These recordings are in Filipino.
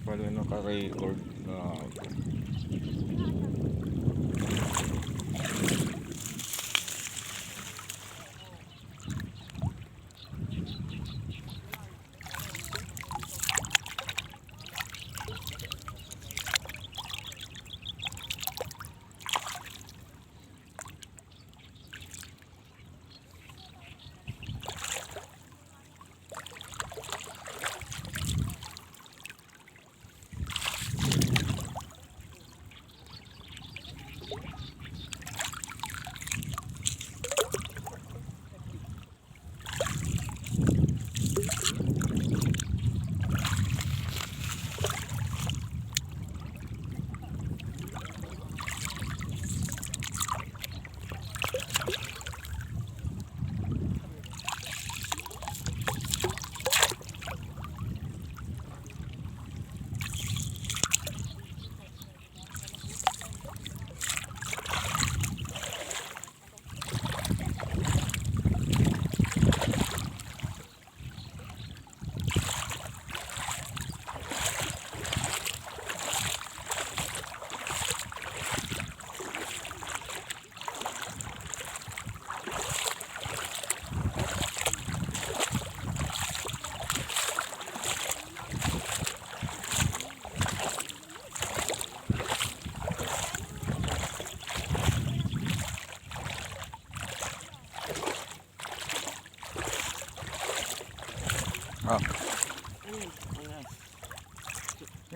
pala naka-record na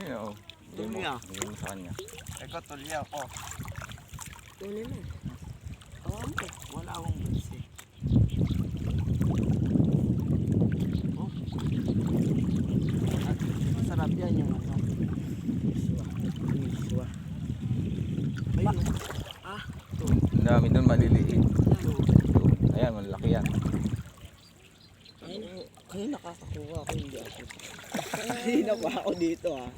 yun o. Yung sa kanya. Eko, tulya ko. Tuloy mo. Awan ko. Wala akong bulsi. Oh. Masarap yan yung ano. Miswa. Ayun. Ah. Ito. Ang dami doon maliliit. Ayan, malaki yan. Ay, nakakakuha ako. Hindi ako. Kanina pa ako dito ah.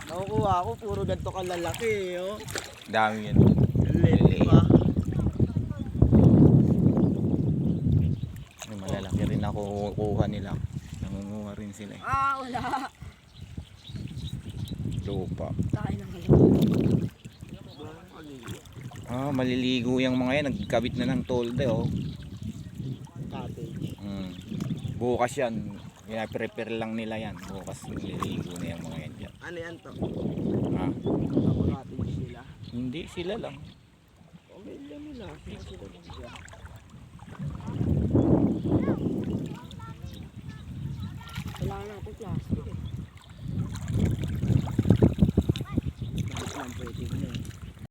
Nakukuha ako. Puro ganito kalalaki eh. Oh. Dami yan. Lili pa. Ay, malalaki rin ako kukuha nila. Nangunguha rin sila eh. Ah, wala. Lupa. Tayo ng galaw. Ah, maliligo yung mga yan. Nagkabit na ng tolde oh. Cottage. Bukas yan. Pinaprepare lang nila yan. Bukas maliligo na yung mga yan dyan. Ano yan to? Ha? Cottage sila. Hindi, sila lang. Pamilya nila. Sila sila. Kailangan natin plastic eh. Lahat lang pwede na eh.